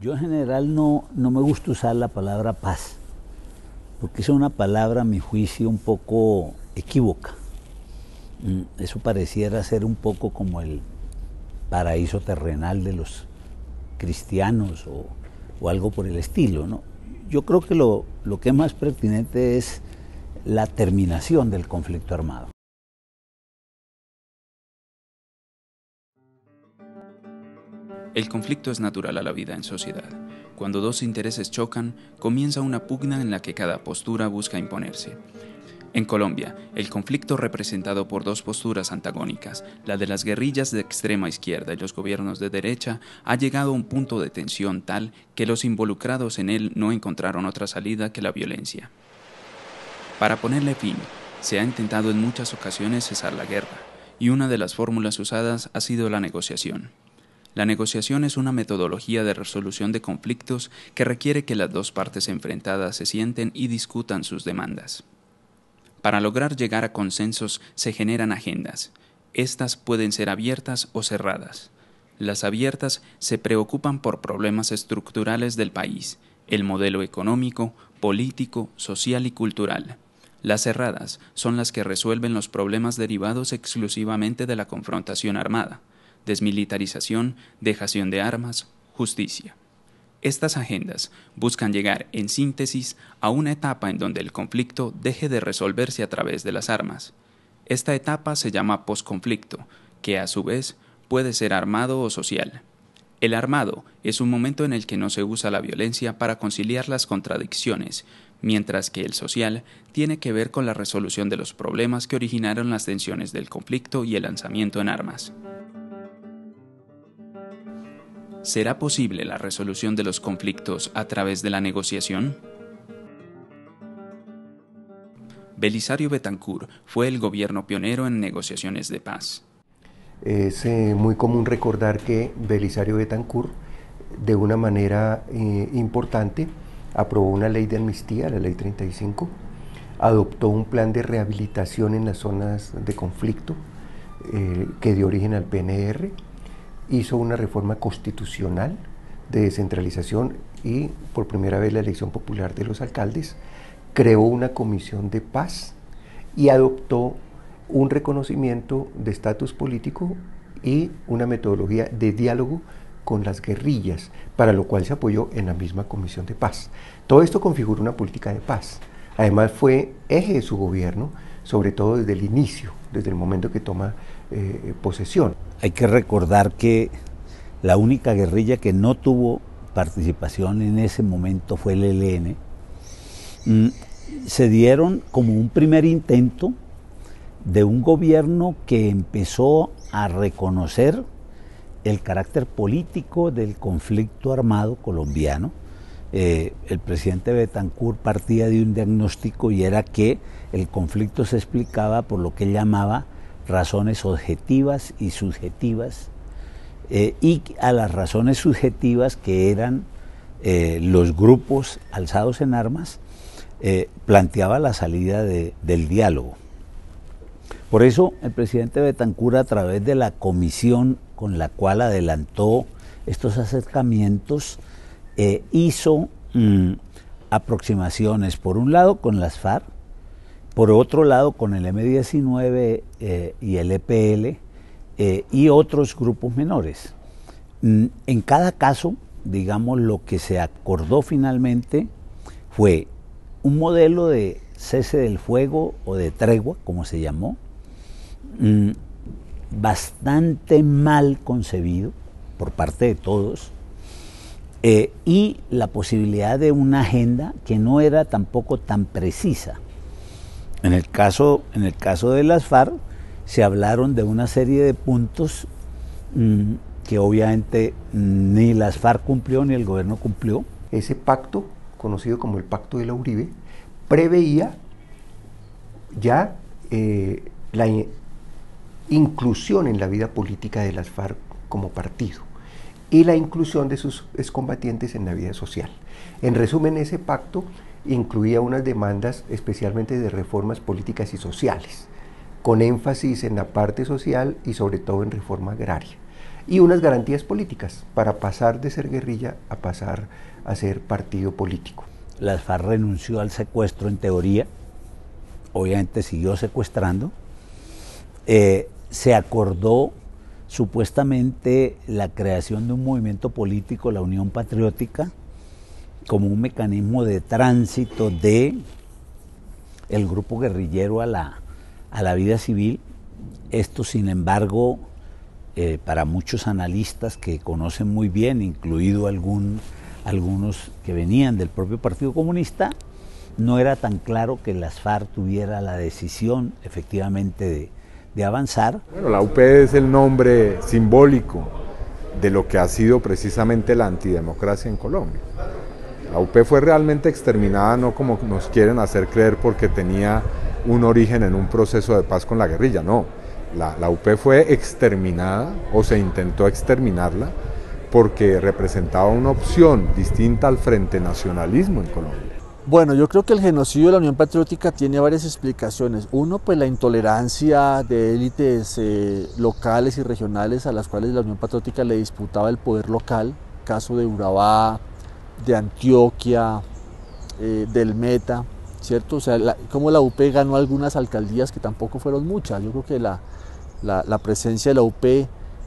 Yo en general no me gusta usar la palabra paz, porque es una palabra, a mi juicio, un poco equívoca. Eso pareciera ser un poco como el paraíso terrenal de los cristianos o algo por el estilo, ¿no? Yo creo que lo que es más pertinente es la terminación del conflicto armado. El conflicto es natural a la vida en sociedad. Cuando dos intereses chocan, comienza una pugna en la que cada postura busca imponerse. En Colombia, el conflicto representado por dos posturas antagónicas, la de las guerrillas de extrema izquierda y los gobiernos de derecha, ha llegado a un punto de tensión tal que los involucrados en él no encontraron otra salida que la violencia. Para ponerle fin, se ha intentado en muchas ocasiones cesar la guerra, y una de las fórmulas usadas ha sido la negociación. La negociación es una metodología de resolución de conflictos que requiere que las dos partes enfrentadas se sienten y discutan sus demandas. Para lograr llegar a consensos se generan agendas. Estas pueden ser abiertas o cerradas. Las abiertas se preocupan por problemas estructurales del país, el modelo económico, político, social y cultural. Las cerradas son las que resuelven los problemas derivados exclusivamente de la confrontación armada: desmilitarización, dejación de armas, justicia. Estas agendas buscan llegar, en síntesis, a una etapa en donde el conflicto deje de resolverse a través de las armas. Esta etapa se llama posconflicto, que a su vez puede ser armado o social. El armado es un momento en el que no se usa la violencia para conciliar las contradicciones, mientras que el social tiene que ver con la resolución de los problemas que originaron las tensiones del conflicto y el lanzamiento en armas. ¿Será posible la resolución de los conflictos a través de la negociación? Belisario Betancur fue el gobierno pionero en negociaciones de paz. Es muy común recordar que Belisario Betancur, de una manera importante, aprobó una ley de amnistía, la ley 35, adoptó un plan de rehabilitación en las zonas de conflicto que dio origen al PNR, hizo una reforma constitucional de descentralización y por primera vez la elección popular de los alcaldes, creó una comisión de paz y adoptó un reconocimiento de estatus político y una metodología de diálogo con las guerrillas, para lo cual se apoyó en la misma comisión de paz. Todo esto configura una política de paz. Además fue eje de su gobierno, sobre todo desde el inicio, desde el momento que toma posesión. Hay que recordar que la única guerrilla que no tuvo participación en ese momento fue el ELN. Se dieron como un primer intento de un gobierno que empezó a reconocer el carácter político del conflicto armado colombiano. El presidente Betancur partía de un diagnóstico y era que el conflicto se explicaba por lo que él llamaba razones objetivas y subjetivas, y a las razones subjetivas, que eran los grupos alzados en armas, planteaba la salida del diálogo. Por eso el presidente Betancur, a través de la comisión con la cual adelantó estos acercamientos, hizo aproximaciones, por un lado con las FARC, por otro lado con el M-19 y el EPL y otros grupos menores. En cada caso, digamos, lo que se acordó finalmente fue un modelo de cese del fuego o de tregua, como se llamó, bastante mal concebido por parte de todos, y la posibilidad de una agenda que no era tampoco tan precisa. En el caso de las FARC se hablaron de una serie de puntos que obviamente ni las FARC cumplió ni el gobierno cumplió. Ese pacto, conocido como el Pacto de la Uribe, preveía ya la inclusión en la vida política de las FARC como partido y la inclusión de sus excombatientes en la vida social. En resumen, ese pacto incluía unas demandas especialmente de reformas políticas y sociales, con énfasis en la parte social y sobre todo en reforma agraria. y unas garantías políticas para pasar de ser guerrilla a pasar a ser partido político. Las FARC renunció al secuestro en teoría, obviamente siguió secuestrando, se acordó supuestamente la creación de un movimiento político, la Unión Patriótica, como un mecanismo de tránsito de el grupo guerrillero a la vida civil. Esto, sin embargo, para muchos analistas que conocen muy bien, incluido algunos que venían del propio Partido Comunista, no era tan claro que las FARC tuviera la decisión efectivamente de avanzar. Bueno, la UP es el nombre simbólico de lo que ha sido precisamente la antidemocracia en Colombia. La UP fue realmente exterminada, no como nos quieren hacer creer porque tenía un origen en un proceso de paz con la guerrilla, no. La UP fue exterminada o se intentó exterminarla porque representaba una opción distinta al Frente Nacionalismo en Colombia. Bueno, yo creo que el genocidio de la Unión Patriótica tiene varias explicaciones. Uno, pues la intolerancia de élites locales y regionales a las cuales la Unión Patriótica le disputaba el poder local, caso de Urabá, de Antioquia, del Meta, ¿cierto? O sea, como la UP ganó algunas alcaldías que tampoco fueron muchas. Yo creo que la presencia de la UP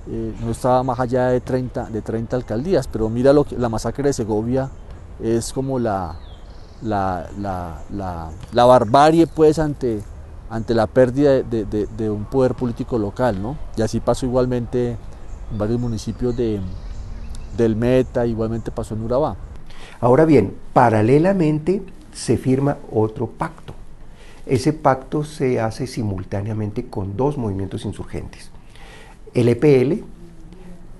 no estaba más allá de 30 alcaldías, pero mira la masacre de Segovia es como la barbarie pues ante la pérdida de un poder político local, ¿no? Y así pasó igualmente en varios municipios del Meta, igualmente pasó en Urabá. Ahora bien, paralelamente se firma otro pacto. Ese pacto se hace simultáneamente con dos movimientos insurgentes. El EPL,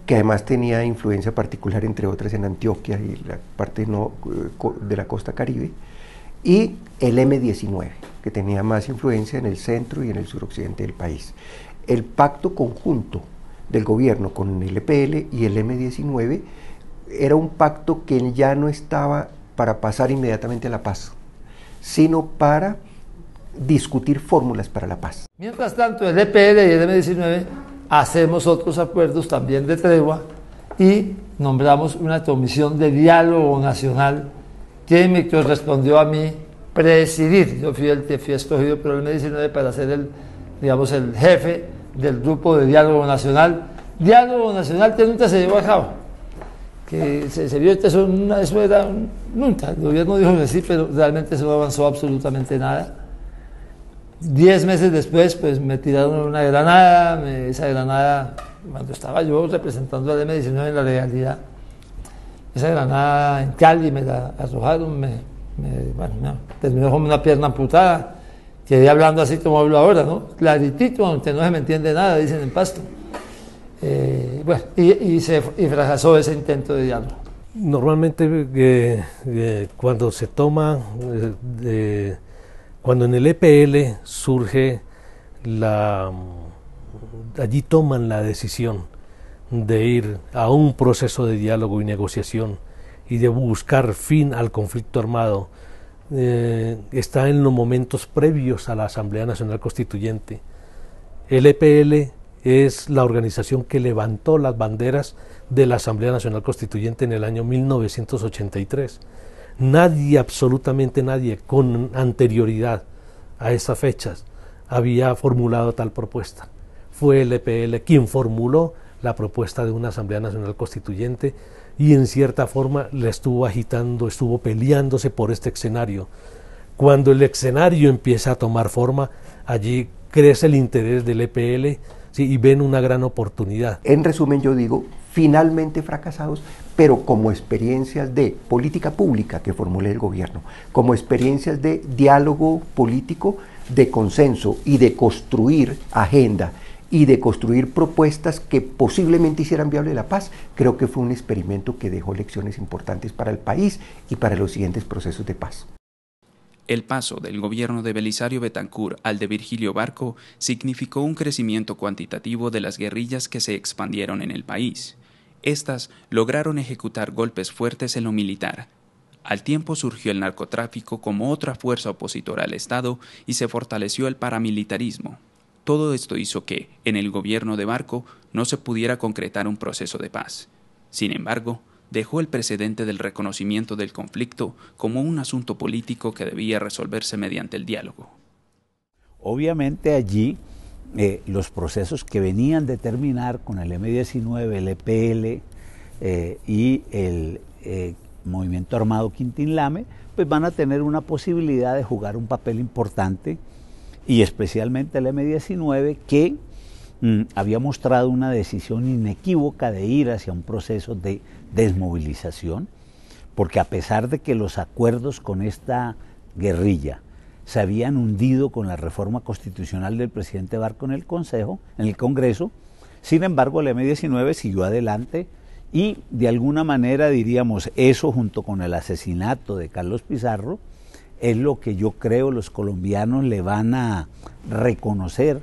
que además tenía influencia particular, entre otras, en Antioquia y la parte de la costa caribe, y el M-19, que tenía más influencia en el centro y en el suroccidente del país. El pacto conjunto del gobierno con el EPL y el M-19 era un pacto que ya no estaba para pasar inmediatamente a la paz, sino para discutir fórmulas para la paz. Mientras tanto, el EPL y el M-19 hacemos otros acuerdos también de tregua y nombramos una comisión de diálogo nacional que me correspondió a mí presidir. Yo fui escogido por el M-19 para ser el jefe del grupo de diálogo nacional. Diálogo nacional que nunca se llevó a cabo, que se vio que eso era nunca. El gobierno dijo que sí, pero realmente eso no avanzó absolutamente nada. 10 meses después, pues me tiraron una granada, esa granada, cuando estaba yo representando al M-19 en la legalidad, esa granada en Cali me la arrojaron, terminó con una pierna amputada, quedé hablando así como hablo ahora, ¿no? Claritito, aunque no se me entiende nada, dicen en Pasto. Y fracasó ese intento de diálogo. Normalmente cuando se toma... Cuando en el EPL surge allí toman la decisión de ir a un proceso de diálogo y negociación y de buscar fin al conflicto armado, está en los momentos previos a la Asamblea Nacional Constituyente. El EPL es la organización que levantó las banderas de la Asamblea Nacional Constituyente en el año 1983. Nadie, absolutamente nadie, con anterioridad a esas fechas había formulado tal propuesta. Fue el EPL quien formuló la propuesta de una Asamblea Nacional Constituyente y en cierta forma la estuvo agitando, estuvo peleándose por este escenario. Cuando el escenario empieza a tomar forma, allí crece el interés del EPL, ¿sí? Y ven una gran oportunidad. En resumen, yo digo, finalmente fracasados, pero como experiencias de política pública que formule el gobierno, como experiencias de diálogo político, de consenso y de construir agenda y de construir propuestas que posiblemente hicieran viable la paz. Creo que fue un experimento que dejó lecciones importantes para el país y para los siguientes procesos de paz. El paso del gobierno de Belisario Betancur al de Virgilio Barco significó un crecimiento cuantitativo de las guerrillas que se expandieron en el país. Estas lograron ejecutar golpes fuertes en lo militar. Al tiempo surgió el narcotráfico como otra fuerza opositora al Estado y se fortaleció el paramilitarismo. Todo esto hizo que, en el gobierno de Barco, no se pudiera concretar un proceso de paz. Sin embargo, dejó el precedente del reconocimiento del conflicto como un asunto político que debía resolverse mediante el diálogo. Obviamente allí los procesos que venían de terminar con el M-19, el EPL y el Movimiento Armado Quintín Lame, pues van a tener una posibilidad de jugar un papel importante, y especialmente el M-19, que había mostrado una decisión inequívoca de ir hacia un proceso de desmovilización, porque a pesar de que los acuerdos con esta guerrilla se habían hundido con la reforma constitucional del presidente Barco en el Congreso, sin embargo el M-19 siguió adelante y de alguna manera, diríamos, eso junto con el asesinato de Carlos Pizarro es lo que yo creo los colombianos le van a reconocer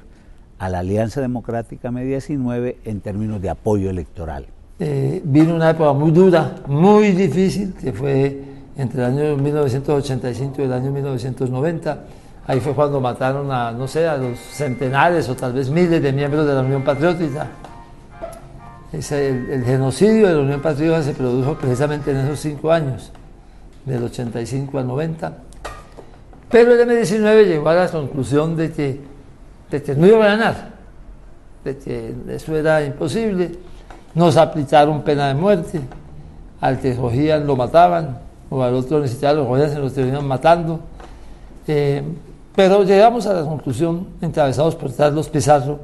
a la Alianza Democrática M-19 en términos de apoyo electoral. Vino una época muy dura, muy difícil, que fue entre el año 1985 y el año 1990. Ahí fue cuando mataron a, no sé, a los centenares o tal vez miles de miembros de la Unión Patriótica. El genocidio de la Unión Patriótica se produjo precisamente en esos 5 años, del 85 al 90. Pero el M-19 llegó a la conclusión de que no iba a ganar, de que eso era imposible. Nos aplicaron pena de muerte, al que cogían lo mataban, o al otro ni siquiera lo cogían, se lo terminaban matando. Pero llegamos a la conclusión, encabezados por Carlos Pizarro,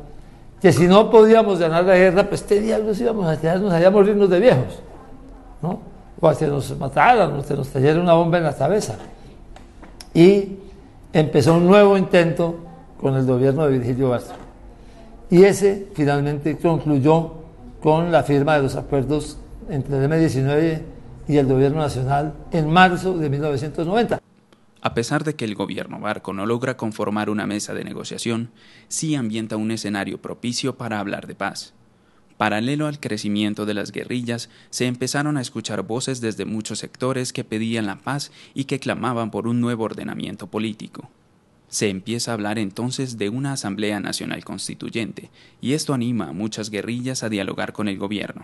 que si no podíamos ganar la guerra, pues qué diablos íbamos a quedarnos allá a morirnos de viejos, ¿no? O a que nos mataran, o que nos cayera una bomba en la cabeza. Y empezó un nuevo intento con el gobierno de Virgilio Barco. Y ese finalmente concluyó con la firma de los acuerdos entre el M-19 y el gobierno nacional en marzo de 1990. A pesar de que el gobierno Barco no logra conformar una mesa de negociación, sí ambienta un escenario propicio para hablar de paz. Paralelo al crecimiento de las guerrillas, se empezaron a escuchar voces desde muchos sectores que pedían la paz y que clamaban por un nuevo ordenamiento político. Se empieza a hablar entonces de una Asamblea Nacional Constituyente, y esto anima a muchas guerrillas a dialogar con el gobierno.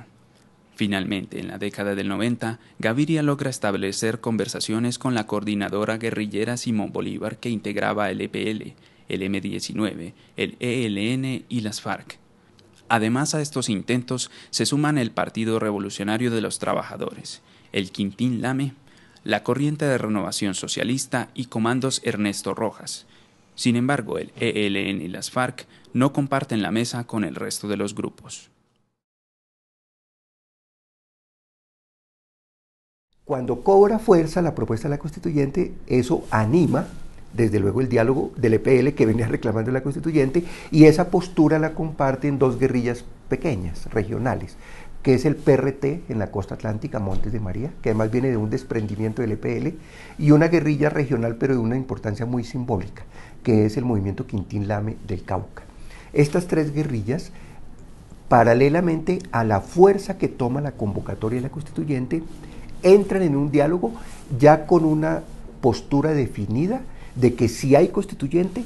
Finalmente, en la década del 90, Gaviria logra establecer conversaciones con la coordinadora guerrillera Simón Bolívar, que integraba el EPL, el M-19, el ELN y las FARC. Además a estos intentos se suman el Partido Revolucionario de los Trabajadores, el Quintín Lame, la Corriente de Renovación Socialista y Comandos Ernesto Rojas. Sin embargo, el ELN y las FARC no comparten la mesa con el resto de los grupos. Cuando cobra fuerza la propuesta de la constituyente, eso anima desde luego el diálogo del EPL que venía reclamando la constituyente, y esa postura la comparten 2 guerrillas pequeñas, regionales, que es el PRT en la costa atlántica, Montes de María, que además viene de un desprendimiento del EPL, y una guerrilla regional pero de una importancia muy simbólica, que es el movimiento Quintín Lame del Cauca. Estas 3 guerrillas, paralelamente a la fuerza que toma la convocatoria de la constituyente, entran en un diálogo ya con una postura definida de que si hay constituyente,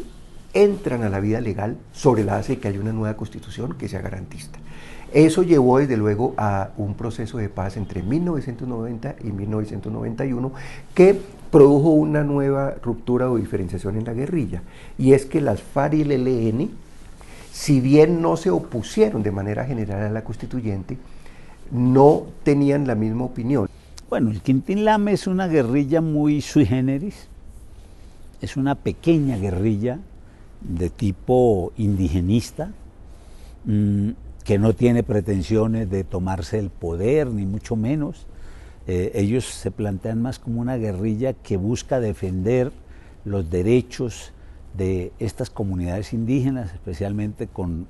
entran a la vida legal sobre la base de que hay una nueva constitución que sea garantista. Eso llevó desde luego a un proceso de paz entre 1990 y 1991 que produjo una nueva ruptura o diferenciación en la guerrilla, y es que las FARC y el ELN, si bien no se opusieron de manera general a la constituyente, no tenían la misma opinión. Bueno, el Quintín Lame es una guerrilla muy sui generis, es una pequeña guerrilla de tipo indigenista, que no tiene pretensiones de tomarse el poder, ni mucho menos. Ellos se plantean más como una guerrilla que busca defender los derechos de estas comunidades indígenas, especialmente con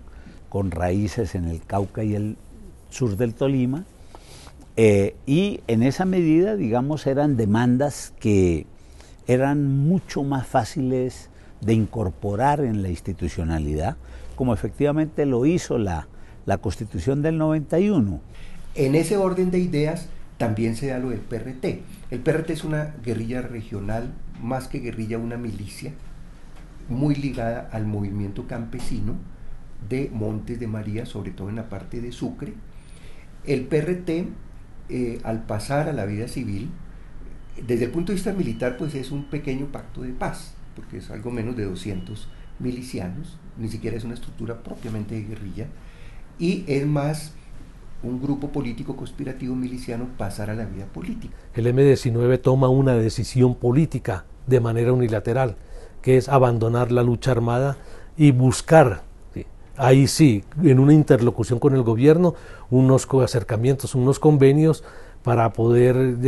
raíces en el Cauca y el sur del Tolima, y en esa medida, digamos, eran demandas que eran mucho más fáciles de incorporar en la institucionalidad, como efectivamente lo hizo la Constitución del 91. En ese orden de ideas también se da lo del PRT. El PRT es una guerrilla regional, más que guerrilla, una milicia, muy ligada al movimiento campesino de Montes de María, sobre todo en la parte de Sucre. El PRT, al pasar a la vida civil, desde el punto de vista militar, pues es un pequeño pacto de paz, porque es algo menos de 200 milicianos, ni siquiera es una estructura propiamente de guerrilla, y es más un grupo político conspirativo miliciano pasar a la vida política. El M-19 toma una decisión política de manera unilateral, que es abandonar la lucha armada y buscar, ahí sí, en una interlocución con el gobierno, unos acercamientos, unos convenios para poder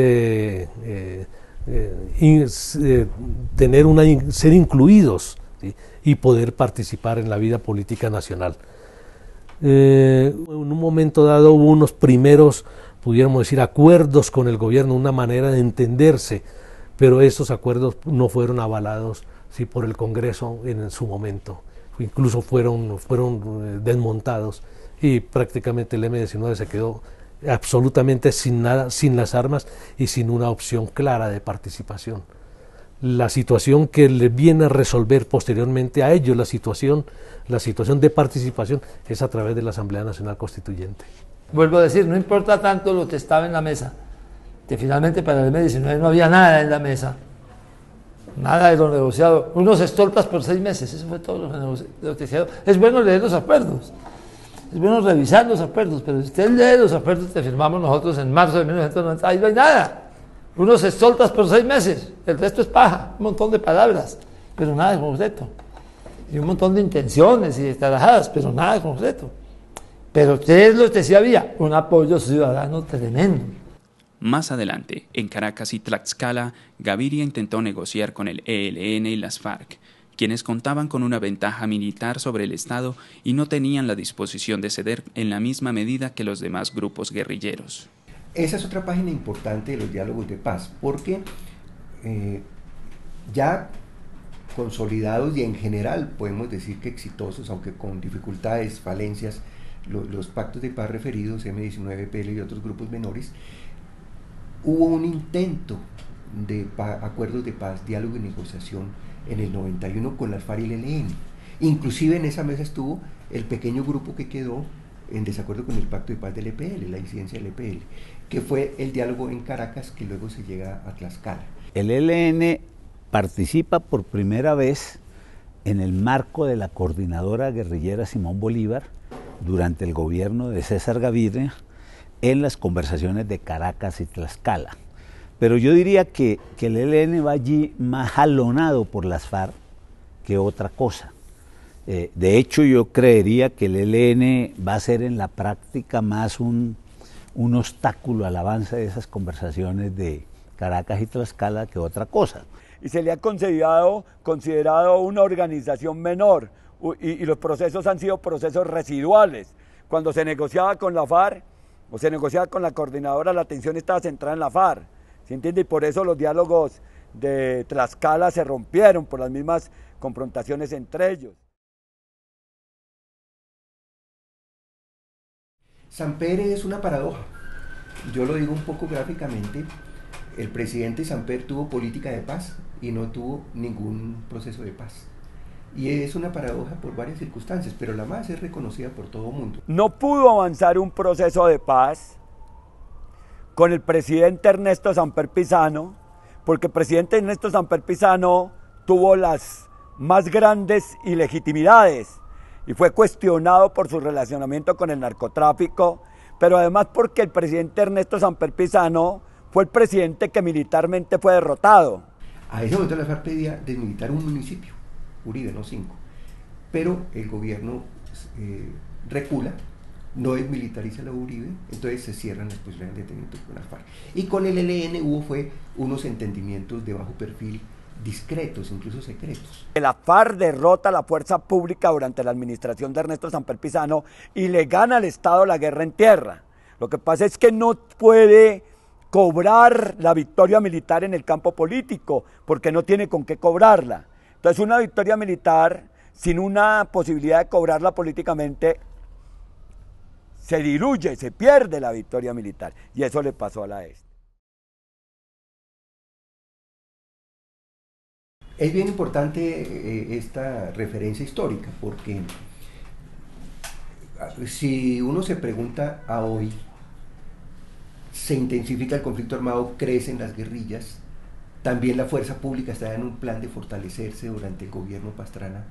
ser incluidos, ¿sí?, y poder participar en la vida política nacional. En un momento dado hubo unos primeros, pudiéramos decir, acuerdos con el gobierno, una manera de entenderse, pero esos acuerdos no fueron avalados, ¿sí?, por el Congreso en su momento. Incluso fueron desmontados y prácticamente el M-19 se quedó absolutamente sin nada, sin las armas y sin una opción clara de participación. La situación que le viene a resolver posteriormente a ellos la situación de participación es a través de la Asamblea Nacional Constituyente. Vuelvo a decir, no importa tanto lo que estaba en la mesa, que finalmente para el M-19 no había nada en la mesa, nada de lo negociado, unos estolpas por 6 meses, eso fue todo lo negociado. Es bueno leer los acuerdos, es bueno revisar los acuerdos, pero si usted lee los acuerdos que firmamos nosotros en marzo de 1990, ahí no hay nada. Unos estolpas por 6 meses, el resto es paja, un montón de palabras, pero nada de concreto. Y un montón de intenciones y de tarajadas, pero nada de concreto. Pero ¿qué es lo que sí había? Un apoyo ciudadano tremendo. Más adelante, en Caracas y Tlaxcala, Gaviria intentó negociar con el ELN y las FARC, quienes contaban con una ventaja militar sobre el Estado y no tenían la disposición de ceder en la misma medida que los demás grupos guerrilleros. Esa es otra página importante de los diálogos de paz, porque ya consolidados y en general podemos decir que exitosos, aunque con dificultades, falencias, los pactos de paz referidos, M-19, PL y otros grupos menores, hubo un intento de acuerdos de paz, diálogo y negociación en el 91 con las FARC y el ELN. Inclusive en esa mesa estuvo el pequeño grupo que quedó en desacuerdo con el pacto de paz del EPL, la disidencia del EPL, que fue el diálogo en Caracas que luego se llega a Tlaxcala. El ELN participa por primera vez en el marco de la coordinadora guerrillera Simón Bolívar durante el gobierno de César Gaviria en las conversaciones de Caracas y Tlaxcala. Pero yo diría que el ELN va allí más jalonado por las FARC que otra cosa. De hecho, yo creería que el ELN va a ser en la práctica más un obstáculo al avance de esas conversaciones de Caracas y Tlaxcala que otra cosa. Y se le ha considerado una organización menor y los procesos han sido procesos residuales. Cuando se negociaba con la FARC o se negociaba con la coordinadora, la atención estaba centrada en la FARC, ¿se entiende? Y por eso los diálogos de Tlaxcala se rompieron por las mismas confrontaciones entre ellos. Samper es una paradoja. Yo lo digo un poco gráficamente. El presidente Samper tuvo política de paz y no tuvo ningún proceso de paz. Y es una paradoja por varias circunstancias, pero la más es reconocida por todo el mundo. No pudo avanzar un proceso de paz con el presidente Ernesto Samper Pizano, porque el presidente Ernesto Samper Pizano tuvo las más grandes ilegitimidades y fue cuestionado por su relacionamiento con el narcotráfico, pero además porque el presidente Ernesto Samper Pizano fue el presidente que militarmente fue derrotado. A ese momento la FARC pedía desmilitar un municipio, Uribe, no 5, pero el gobierno recula, no desmilitariza la Uribe, entonces se cierran las posibilidades de entendimiento con la FARC. Y con el ELN hubo unos entendimientos de bajo perfil, discretos, incluso secretos. La FARC derrota a la fuerza pública durante la administración de Ernesto Samper Pizano y le gana al Estado la guerra en tierra. Lo que pasa es que no puede cobrar la victoria militar en el campo político, porque no tiene con qué cobrarla. Entonces una victoria militar sin una posibilidad de cobrarla políticamente se diluye, se pierde la victoria militar, y eso le pasó a la EST. Es bien importante esta referencia histórica, porque si uno se pregunta a hoy, se intensifica el conflicto armado, crecen las guerrillas, también la fuerza pública está en un plan de fortalecerse durante el gobierno Pastrana.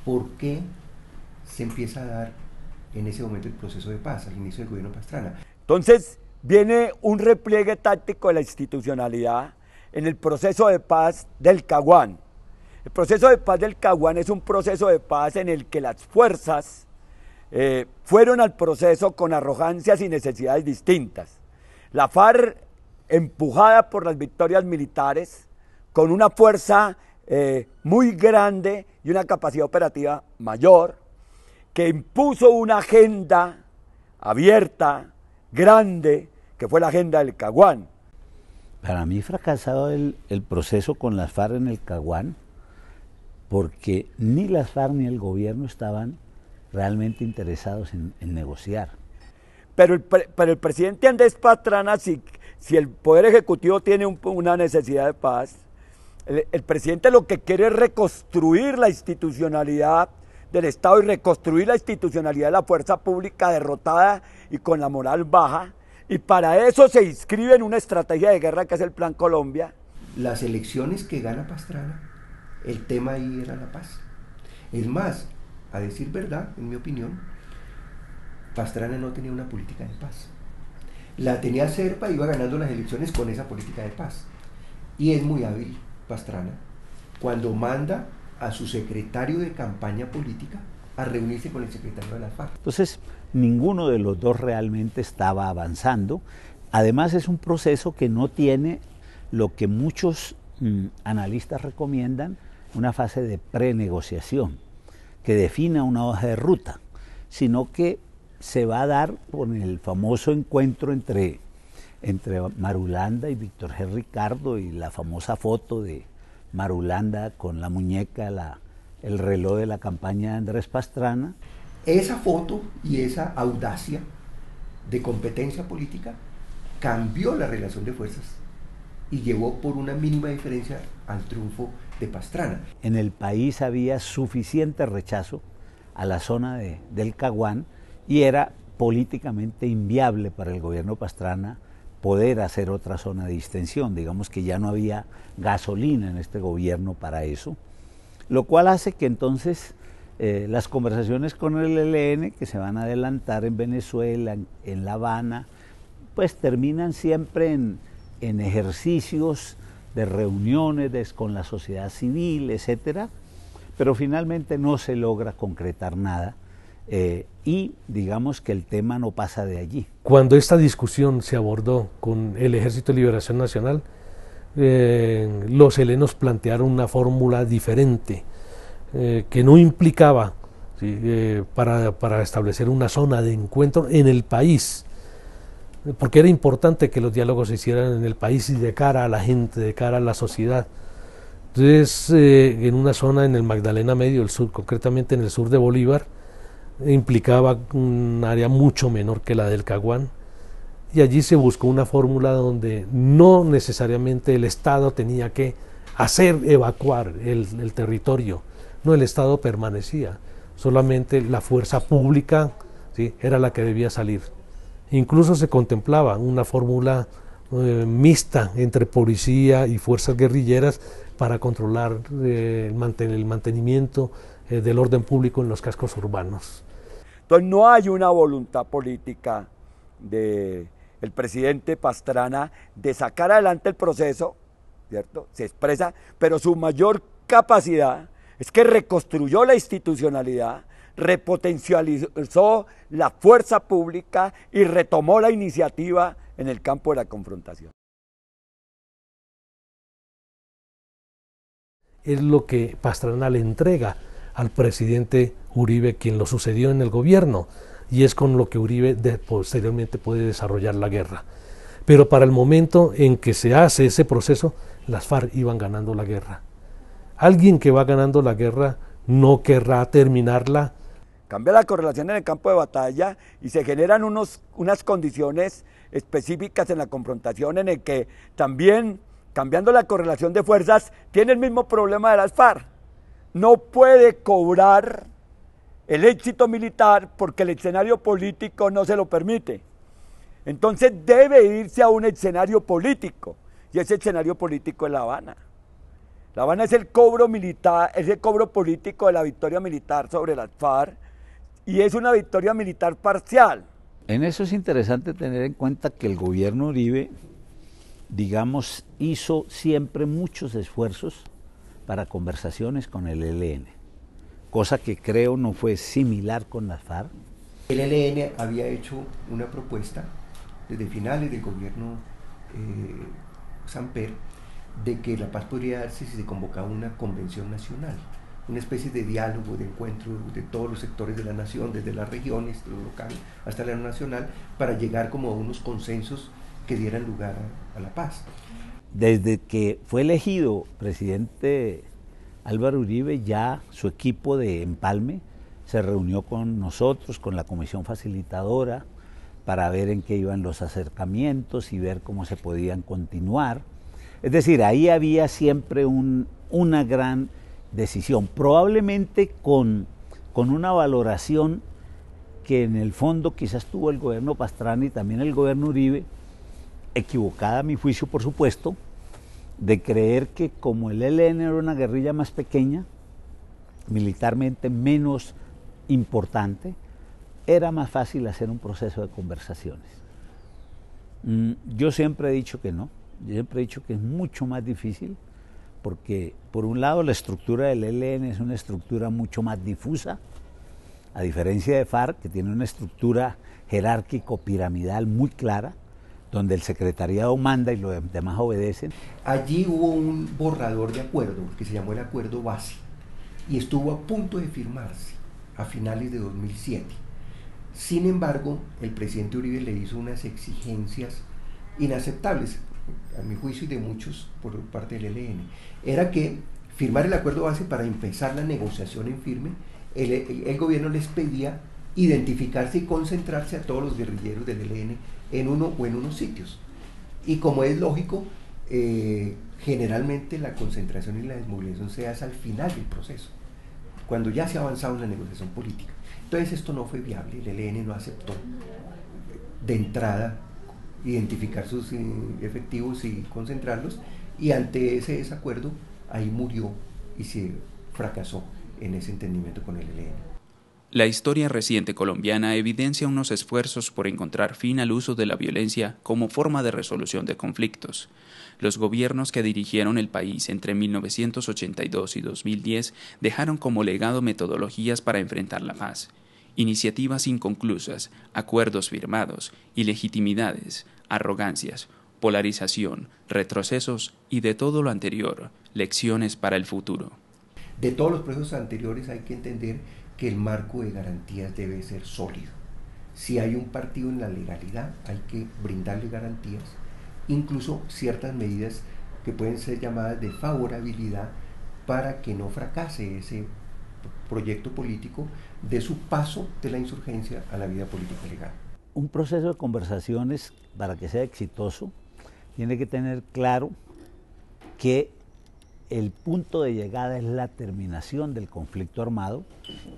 ¿Por qué se empieza a dar en ese momento el proceso de paz, al inicio del gobierno Pastrana? Entonces viene un repliegue táctico de la institucionalidad en el proceso de paz del Caguán. El proceso de paz del Caguán es un proceso de paz en el que las fuerzas fueron al proceso con arrogancias y necesidades distintas. La FARC, empujada por las victorias militares, con una fuerza muy grande y una capacidad operativa mayor, que impuso una agenda abierta, grande, que fue la agenda del Caguán. Para mí fracasado el proceso con las FARC en el Caguán, porque ni las FARC ni el gobierno estaban realmente interesados en negociar. Pero el presidente Andrés Pastrana, si el Poder Ejecutivo tiene una necesidad de paz, el presidente lo que quiere es reconstruir la institucionalidad del Estado y reconstruir la institucionalidad de la fuerza pública derrotada y con la moral baja, y para eso se inscribe en una estrategia de guerra que es el Plan Colombia. Las elecciones que gana Pastrana, el tema ahí era la paz. Es más, a decir verdad, en mi opinión, Pastrana no tenía una política de paz. La tenía Serpa, iba ganando las elecciones con esa política de paz. Y es muy hábil Pastrana cuando manda a su secretario de campaña política a reunirse con el secretario de la FARC. Entonces, ninguno de los dos realmente estaba avanzando. Además, es un proceso que no tiene lo que muchos analistas recomiendan, una fase de prenegociación, que defina una hoja de ruta, sino que se va a dar con el famoso encuentro entre Marulanda y Víctor G. Ricardo, y la famosa foto de Marulanda con la muñeca, el reloj de la campaña de Andrés Pastrana. Esa foto y esa audacia de competencia política cambió la relación de fuerzas y llevó por una mínima diferencia al triunfo de Pastrana. En el país había suficiente rechazo a la zona del Caguán y era políticamente inviable para el gobierno Pastrana poder hacer otra zona de distensión. Digamos que ya no había gasolina en este gobierno para eso, lo cual hace que entonces las conversaciones con el ELN, que se van a adelantar en Venezuela, en La Habana, pues terminan siempre en ejercicios de reuniones con la sociedad civil, etcétera, pero finalmente no se logra concretar nada. Y digamos que el tema no pasa de allí. Cuando esta discusión se abordó con el Ejército de Liberación Nacional, los helenos plantearon una fórmula diferente, que no implicaba, ¿sí?, para establecer una zona de encuentro en el país, porque era importante que los diálogos se hicieran en el país y de cara a la gente, de cara a la sociedad. Entonces, en una zona en el Magdalena Medio, el sur, concretamente en el sur de Bolívar, implicaba un área mucho menor que la del Caguán, y allí se buscó una fórmula donde no necesariamente el Estado tenía que hacer evacuar el territorio, no, el Estado permanecía, solamente la fuerza pública, ¿sí?, era la que debía salir. Incluso se contemplaba una fórmula mixta entre policía y fuerzas guerrilleras para controlar el mantenimiento del orden público en los cascos urbanos. Entonces no hay una voluntad política del presidente Pastrana de sacar adelante el proceso, ¿cierto? Se expresa, pero su mayor capacidad es que reconstruyó la institucionalidad, repotencializó la fuerza pública y retomó la iniciativa en el campo de la confrontación. Es lo que Pastrana le entrega al presidente Uribe, quien lo sucedió en el gobierno, y es con lo que Uribe posteriormente puede desarrollar la guerra. Pero para el momento en que se hace ese proceso, las FARC iban ganando la guerra. Alguien que va ganando la guerra no querrá terminarla. Cambia la correlación en el campo de batalla y se generan unas condiciones específicas en la confrontación en el que también cambiando la correlación de fuerzas, tiene el mismo problema de las FARC. No puede cobrar el éxito militar porque el escenario político no se lo permite. Entonces debe irse a un escenario político, y ese escenario político es La Habana. La Habana es el cobro militar, es el cobro político de la victoria militar sobre las FARC, y es una victoria militar parcial. En eso es interesante tener en cuenta que el gobierno Uribe, digamos, hizo siempre muchos esfuerzos para conversaciones con el ELN, cosa que creo no fue similar con las FARC. El ELN había hecho una propuesta desde finales del gobierno Samper de que la paz podría darse si se convocaba una convención nacional, una especie de diálogo, de encuentro de todos los sectores de la nación, desde las regiones, de lo local hasta la nacional, para llegar como a unos consensos que dieran lugar a la paz. Desde que fue elegido presidente Álvaro Uribe, ya su equipo de empalme se reunió con nosotros, con la comisión facilitadora, para ver en qué iban los acercamientos y ver cómo se podían continuar. Es decir, ahí había siempre una gran decisión, probablemente con una valoración que en el fondo quizás tuvo el gobierno Pastrana y también el gobierno Uribe, equivocada a mi juicio por supuesto, de creer que como el ELN era una guerrilla más pequeña, militarmente menos importante, era más fácil hacer un proceso de conversaciones. Yo siempre he dicho que no, yo siempre he dicho que es mucho más difícil, porque por un lado la estructura del ELN es una estructura mucho más difusa, a diferencia de FARC, que tiene una estructura jerárquico-piramidal muy clara, donde el secretariado manda y los demás obedecen. Allí hubo un borrador de acuerdo, que se llamó el Acuerdo Base, y estuvo a punto de firmarse a finales de 2007. Sin embargo, el presidente Uribe le hizo unas exigencias inaceptables, a mi juicio y de muchos por parte del ELN. Era que firmar el Acuerdo Base para empezar la negociación en firme, el gobierno les pedía identificarse y concentrarse a todos los guerrilleros del ELN en uno o en unos sitios. Y como es lógico, generalmente la concentración y la desmovilización se hace al final del proceso, cuando ya se ha avanzado en la negociación política. Entonces esto no fue viable, el ELN no aceptó de entrada identificar sus efectivos y concentrarlos, y ante ese desacuerdo ahí murió y se fracasó en ese entendimiento con el ELN. La historia reciente colombiana evidencia unos esfuerzos por encontrar fin al uso de la violencia como forma de resolución de conflictos. Los gobiernos que dirigieron el país entre 1982 y 2010 dejaron como legado metodologías para enfrentar la paz, iniciativas inconclusas, acuerdos firmados, ilegitimidades, arrogancias, polarización, retrocesos y de todo lo anterior, lecciones para el futuro. De todos los procesos anteriores hay que entender que el marco de garantías debe ser sólido. Si hay un partido en la legalidad, hay que brindarle garantías, incluso ciertas medidas que pueden ser llamadas de favorabilidad para que no fracase ese proyecto político de su paso de la insurgencia a la vida política legal. Un proceso de conversaciones, para que sea exitoso, tiene que tener claro que el punto de llegada es la terminación del conflicto armado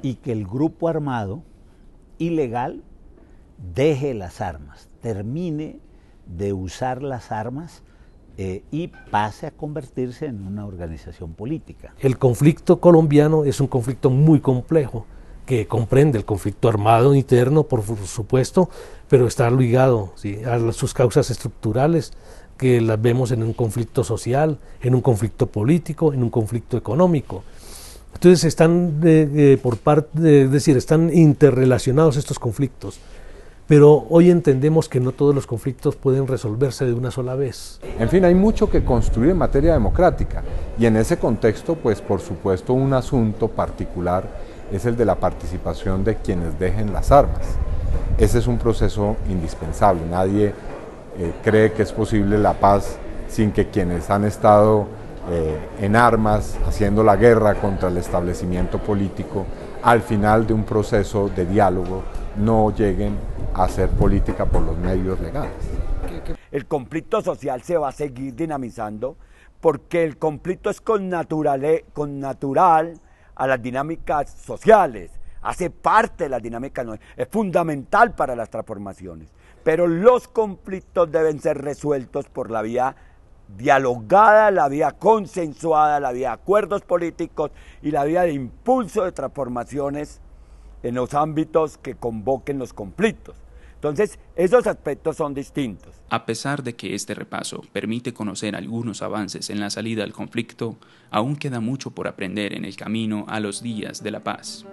y que el grupo armado ilegal deje las armas, termine de usar las armas y pase a convertirse en una organización política. El conflicto colombiano es un conflicto muy complejo, que comprende el conflicto armado interno, por supuesto, pero está ligado, ¿sí?, a sus causas estructurales, que las vemos en un conflicto social, en un conflicto político, en un conflicto económico. Entonces están están interrelacionados estos conflictos, pero hoy entendemos que no todos los conflictos pueden resolverse de una sola vez. En fin, hay mucho que construir en materia democrática, y en ese contexto, pues por supuesto un asunto particular es el de la participación de quienes dejen las armas. Ese es un proceso indispensable. Nadie cree que es posible la paz sin que quienes han estado en armas, haciendo la guerra contra el establecimiento político, al final de un proceso de diálogo no lleguen a hacer política por los medios legales. El conflicto social se va a seguir dinamizando porque el conflicto es connatural a las dinámicas sociales, hace parte de las dinámicas, es fundamental para las transformaciones. Pero los conflictos deben ser resueltos por la vía dialogada, la vía consensuada, la vía de acuerdos políticos y la vía de impulso de transformaciones en los ámbitos que convoquen los conflictos. Entonces, esos aspectos son distintos. A pesar de que este repaso permite conocer algunos avances en la salida al conflicto, aún queda mucho por aprender en el camino a los días de la paz.